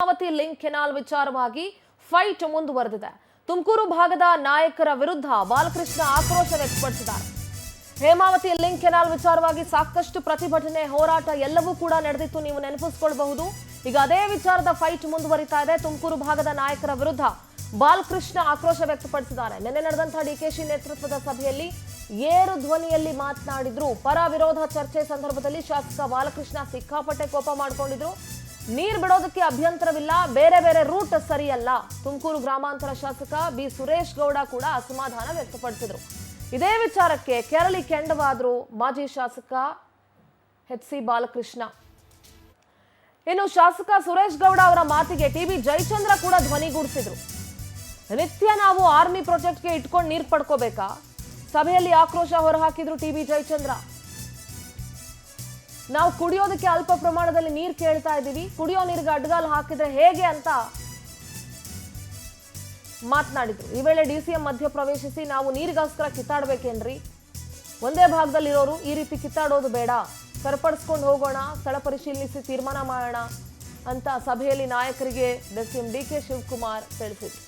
Hemavathi link canal ವಿಚಾರವಾಗಿ fight ಮುಂದುವರೆದಿದೆ. ತುಮಕೂರು ಭಾಗದ ನಾಯಕರ ವಿರುದ್ಧ ಬಾಲಕೃಷ್ಣ ಆಕ್ರೋಶ ವ್ಯಕ್ತಪಡಿಸಿದ್ದಾರೆ. ಹೇಮಾವತಿ ಲಿಂಕ್ ಕೆನಾಲ್ ವಿಚಾರವಾಗಿ ಸಾಕಷ್ಟು ಪ್ರತಿಭಟನೆ, ಹೋರಾಟ ಎಲ್ಲವೂ ಕೂಡ ನಡೆದಿತ್ತು, ನೀವು ನೆನಪಿಸಿಕೊಳ್ಳಬಹುದು. ಈಗ ಅದೇ ವಿಚಾರದ ಫೈಟ್ ಮುಂದುವರಿತಾ ಇದೆ. ತುಮಕೂರು ಭಾಗದ ನಾಯಕರ ವಿರುದ್ಧ ಬಾಲಕೃಷ್ಣ ಆಕ್ರೋಶ ವ್ಯಕ್ತಪಡಿಸಿದ್ದಾರೆ. ನಿನ್ನೆ ನಡೆದಂತಹ ಡಿಕೆಶಿ ನೇತೃತ್ವದ ಸಭೆಯಲ್ಲಿ ಏರು ಧ್ವನಿಯಲ್ಲಿ ಮಾತನಾಡಿದ್ರು. ಪರ ವಿರೋಧ ಚರ್ಚೆ ಸಂದರ್ಭದಲ್ಲಿ ಶಾಸಕ ಬಾಲಕೃಷ್ಣ ಸಿಕ್ಕಾಪಟ್ಟೆ ಕೋಪ ಮಾಡಿಕೊಂಡಿದ್ರು. ನೀರು ಬಿಡೋದಕ್ಕೆ ಅಭ್ಯಂತರವಿಲ್ಲ, ಬೇರೆ ಬೇರೆ ರೂಟ್ ಸರಿಯಲ್ಲ. ತುಮಕೂರು ಗ್ರಾಮಾಂತರ ಶಾಸಕ ಬಿ ಸುರೇಶ್ ಗೌಡ ಕೂಡ ಅಸಮಾಧಾನ ವ್ಯಕ್ತಪಡಿಸಿದ್ರು. ಇದೇ ವಿಚಾರಕ್ಕೆ ಕೆರಳಿ ಕೆಂಡವಾದ್ರು ಮಾಜಿ ಶಾಸಕ ಎಚ್.ಸಿ. ಬಾಲಕೃಷ್ಣ. ಇನ್ನು ಶಾಸಕ ಸುರೇಶ್ ಗೌಡ ಅವರ ಮಾತಿಗೆ ಟಿ.ಬಿ. ಜಯಚಂದ್ರ ಕೂಡ ಧ್ವನಿಗೂಡಿಸಿದ್ರು. ನಿತ್ಯ ನಾವು ಆರ್ಮಿ ಪ್ರಾಜೆಕ್ಟ್ಗೆ ಇಟ್ಕೊಂಡು ನೀರು ಪಡ್ಕೋಬೇಕಾ? ಸಭೆಯಲ್ಲಿ ಆಕ್ರೋಶ ಹೊರಹಾಕಿದ್ರು ಟಿ.ಬಿ. ಜಯಚಂದ್ರ. ನಾವು ಕುಡಿಯೋದಕ್ಕೆ ಅಲ್ಪ ಪ್ರಮಾಣದಲ್ಲಿ ನೀರು ಕೇಳ್ತಾ ಇದ್ದೀವಿ, ಕುಡಿಯೋ ನೀರಿಗೆ ಅಡ್ಗಾಲು ಹಾಕಿದ್ರೆ ಹೇಗೆ ಅಂತ ಮಾತನಾಡಿದ್ರು. ಈ ವೇಳೆ ಡಿಸಿಎಂ ಮಧ್ಯ ಪ್ರವೇಶಿಸಿ, ನಾವು ನೀರಿಗೋಸ್ಕರ ಕಿತ್ತಾಡ್ಬೇಕೇನ್ರಿ? ಒಂದೇ ಭಾಗದಲ್ಲಿರೋರು ಈ ರೀತಿ ಕಿತ್ತಾಡೋದು ಬೇಡ, ಸರಿಪಡಿಸ್ಕೊಂಡು ಹೋಗೋಣ, ಸ್ಥಳ ಪರಿಶೀಲಿಸಿ ತೀರ್ಮಾನ ಮಾಡೋಣ ಅಂತ ಸಭೆಯಲ್ಲಿ ನಾಯಕರಿಗೆ ಡಿಸಿಎಂ ಡಿ.ಕೆ. ಶಿವಕುಮಾರ್ ತಿಳಿಸಿದ್ರು.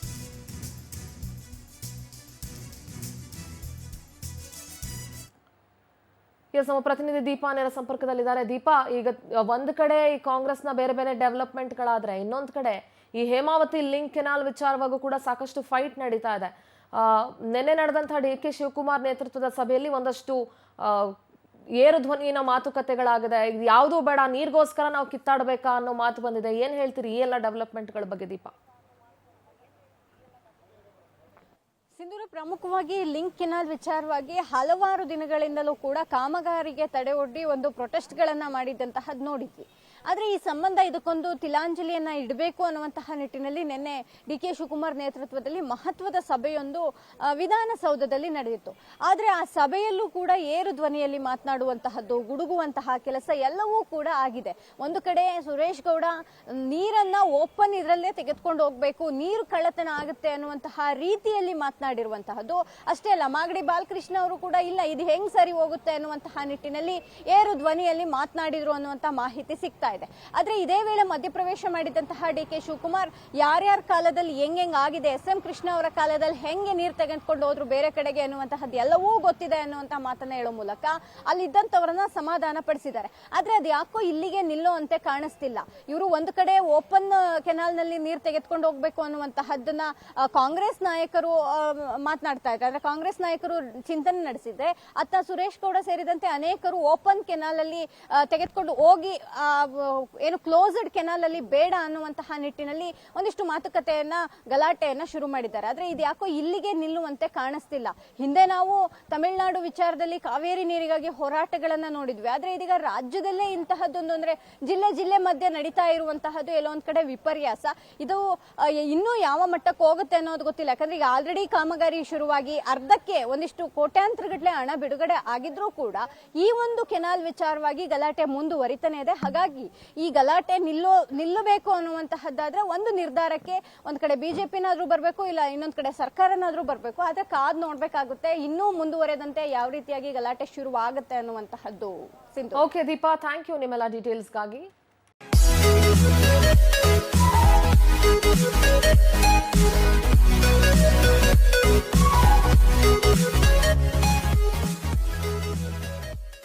ನಮ್ಮ ಪ್ರತಿನಿಧಿ ದೀಪಾ ನೇರ ಸಂಪರ್ಕದಲ್ಲಿದ್ದಾರೆ. ದೀಪಾ, ಈಗ ಒಂದ್ ಕಡೆ ಈ ಕಾಂಗ್ರೆಸ್ನ ಬೇರೆ ಬೇರೆ ಡೆವಲಪ್ಮೆಂಟ್ಗಳಾದ್ರೆ, ಇನ್ನೊಂದ್ ಕಡೆ ಈ ಹೇಮಾವತಿ ಲಿಂಕ್ ಕೆನಾಲ್ ವಿಚಾರವಾಗೂ ಕೂಡ ಸಾಕಷ್ಟು ಫೈಟ್ ನಡೀತಾ ಇದೆ. ನಿನ್ನೆ ನಡೆದಂತಹ ಡಿ.ಕೆ. ಶಿವಕುಮಾರ್ ನೇತೃತ್ವದ ಸಭೆಯಲ್ಲಿ ಒಂದಷ್ಟು ಏರು ಧ್ವನಿಯ ಮಾತುಕತೆಗಳಾಗಿದೆ. ಯಾವುದೂ ಬೇಡ, ನೀರಿಗೋಸ್ಕರ ನಾವು ಕಿತ್ತಾಡಬೇಕಾ ಅನ್ನೋ ಮಾತು ಬಂದಿದೆ. ಏನ್ ಹೇಳ್ತೀರಿ ಈ ಎಲ್ಲ ಡೆವಲಪ್ಮೆಂಟ್ಗಳ ಬಗ್ಗೆ ದೀಪಾ? ಸಿಂಧೂರು, ಪ್ರಮುಖವಾಗಿ ಲಿಂಕ್ ಕೆನಾಲ್ ವಿಚಾರವಾಗಿ ಹಲವಾರು ದಿನಗಳಿಂದಲೂ ಕೂಡ ಕಾಮಗಾರಿಗೆ ತಡೆ ಒಡ್ಡಿ ಒಂದು ಪ್ರೊಟೆಸ್ಟ್ಗಳನ್ನ ಮಾಡಿದ್ದಂತಹದ್ದು ನೋಡಿದ್ವಿ. ಆದರೆ ಈ ಸಂಬಂಧ ಇದಕ್ಕೊಂದು ತಿಲಾಂಜಲಿಯನ್ನ ಇಡಬೇಕು ಅನ್ನುವಂತಹ ನಿಟ್ಟಿನಲ್ಲಿ ನಿನ್ನೆ ಡಿ.ಕೆ. ಶಿವಕುಮಾರ್ ನೇತೃತ್ವದಲ್ಲಿ ಮಹತ್ವದ ಸಭೆಯೊಂದು ವಿಧಾನಸೌಧದಲ್ಲಿ ನಡೆದಿತ್ತು. ಆದರೆ ಆ ಸಭೆಯಲ್ಲೂ ಕೂಡ ಏರು ಧ್ವನಿಯಲ್ಲಿ ಮಾತನಾಡುವಂತಹದ್ದು, ಗುಡುಗುವಂತಹ ಕೆಲಸ ಎಲ್ಲವೂ ಕೂಡ ಆಗಿದೆ. ಒಂದು ಕಡೆ ಸುರೇಶ್ ಗೌಡ ನೀರನ್ನ ಓಪನ್ ಇದರಲ್ಲೇ ತೆಗೆದುಕೊಂಡು ಹೋಗ್ಬೇಕು, ನೀರು ಕಳ್ಳತನ ಆಗುತ್ತೆ ಅನ್ನುವಂತಹ ರೀತಿಯಲ್ಲಿ ಮಾತನಾಡಿರುವಂತಹದ್ದು. ಅಷ್ಟೇ ಅಲ್ಲ, ಮಾಗಡಿ ಬಾಲಕೃಷ್ಣ ಅವರು ಕೂಡ ಇಲ್ಲ, ಇದು ಹೆಂಗ್ ಸರಿ ಹೋಗುತ್ತೆ ಅನ್ನುವಂತಹ ನಿಟ್ಟಿನಲ್ಲಿ ಏರು ಧ್ವನಿಯಲ್ಲಿ ಮಾತನಾಡಿದ್ರು ಅನ್ನುವಂತಹ ಮಾಹಿತಿ ಸಿಗ್ತಾ ಇದೆ. ಆದ್ರೆ ಇದೇ ವೇಳೆ ಮಧ್ಯಪ್ರವೇಶ ಮಾಡಿದಂತಹ ಡಿ.ಕೆ. ಶಿವಕುಮಾರ್ ಯಾರ್ಯಾರ ಕಾಲದಲ್ಲಿ ಹೆಂಗ್ ಆಗಿದೆ, ಎಸ್.ಎಂ. ಕೃಷ್ಣ ಅವರ ಕಾಲದಲ್ಲಿ ಹೆಂಗೆ ನೀರು ತೆಗೆದುಕೊಂಡು ಹೋದ್ರು ಬೇರೆ ಕಡೆಗೆ ಅನ್ನುವಂತಹದ್ದು ಎಲ್ಲವೂ ಗೊತ್ತಿದೆ ಅನ್ನುವಂತಹ ಮಾತನ್ನ ಹೇಳೋ ಮೂಲಕ ಅಲ್ಲಿದ್ದಂತವರನ್ನ ಸಮಾಧಾನ ಪಡಿಸಿದ್ದಾರೆ. ಆದ್ರೆ ಅದು ಯಾಕೋ ಇಲ್ಲಿಗೆ ನಿಲ್ಲುವಂತೆ ಕಾಣಿಸ್ತಿಲ್ಲ. ಇವರು ಒಂದು ಕಡೆ ಓಪನ್ ಕೆನಾಲ್ ನಲ್ಲಿ ನೀರು ತೆಗೆದುಕೊಂಡು ಹೋಗ್ಬೇಕು ಅನ್ನುವಂತಹದ್ದನ್ನ ಕಾಂಗ್ರೆಸ್ ನಾಯಕರು ಮಾತನಾಡ್ತಾ ಇದ್ದಾರೆ. ಅಂದ್ರೆ ಕಾಂಗ್ರೆಸ್ ನಾಯಕರು ಚಿಂತನೆ ನಡೆಸಿದ್ರೆ, ಅತ್ತ ಸುರೇಶ್ ಗೌಡ ಸೇರಿದಂತೆ ಅನೇಕರು ಓಪನ್ ಕೆನಾಲ್ ಅಲ್ಲಿ ತೆಗೆದುಕೊಂಡು ಹೋಗಿ ಏನು ಕ್ಲೋಸ್ಡ್ ಕೆನಾಲ್ ಅಲ್ಲಿ ಬೇಡ ಅನ್ನುವಂತಹ ನಿಟ್ಟಿನಲ್ಲಿ ಒಂದಿಷ್ಟು ಮಾತುಕತೆಯನ್ನ, ಗಲಾಟೆಯನ್ನ ಶುರು ಮಾಡಿದ್ದಾರೆ. ಆದ್ರೆ ಇದು ಯಾಕೋ ಇಲ್ಲಿಗೆ ನಿಲ್ಲುವಂತೆ ಕಾಣಿಸ್ತಿಲ್ಲ. ಹಿಂದೆ ನಾವು ತಮಿಳುನಾಡು ವಿಚಾರದಲ್ಲಿ ಕಾವೇರಿ ನೀರಿಗಾಗಿ ಹೋರಾಟಗಳನ್ನ ನೋಡಿದ್ವಿ. ಆದ್ರೆ ಇದೀಗ ರಾಜ್ಯದಲ್ಲೇ ಇಂತಹದ್ದೊಂದು, ಅಂದ್ರೆ ಜಿಲ್ಲೆ ಮಧ್ಯೆ ನಡೀತಾ ಇರುವಂತಹದ್ದು ಎಲ್ಲೋ ಒಂದ್ ಕಡೆ ವಿಪರ್ಯಾಸ. ಇದು ಇನ್ನೂ ಯಾವ ಮಟ್ಟಕ್ಕೆ ಹೋಗುತ್ತೆ ಅನ್ನೋದು ಗೊತ್ತಿಲ್ಲ. ಯಾಕಂದ್ರೆ ಈಗ ಆಲ್ರೆಡಿ ಕಾಮಗಾರಿ ಶುರುವಾಗಿ ಅರ್ಧಕ್ಕೆ ಒಂದಿಷ್ಟು ಕೋಟ್ಯಾಂತರ ಗಟ್ಟಲೆ ಹಣ ಬಿಡುಗಡೆ ಆಗಿದ್ರೂ ಕೂಡ ಈ ಒಂದು ಕೆನಾಲ್ ವಿಚಾರವಾಗಿ ಗಲಾಟೆ ಮುಂದುವರಿತಾನೆ ಇದೆ. ಹಾಗಾಗಿ ಈ ಗಲಾಟೆ ನಿಲ್ಲಬೇಕು ಅನ್ನುವಂತಹದ್ದಾದ್ರೆ ಒಂದು ನಿರ್ಧಾರಕ್ಕೆ ಒಂದ್ ಕಡೆ ಬಿಜೆಪಿನಾದ್ರೂ ಬರ್ಬೇಕು, ಇಲ್ಲ ಇನ್ನೊಂದ್ ಕಡೆ ಸರ್ಕಾರನಾದ್ರೂ ಬರ್ಬೇಕು. ಆದ್ರೆ ಕಾದ್ ನೋಡ್ಬೇಕಾಗುತ್ತೆ ಇನ್ನೂ ಮುಂದುವರೆದಂತೆ ಯಾವ ರೀತಿಯಾಗಿ ಗಲಾಟೆ ಶುರುವಾಗುತ್ತೆ ಅನ್ನುವಂತಹದ್ದು. ಓಕೆ ದೀಪಾ, ಥ್ಯಾಂಕ್ ಯು ನಿಮ್ಮೆಲ್ಲ ಡೀಟೇಲ್ಸ್ಗಾಗಿ.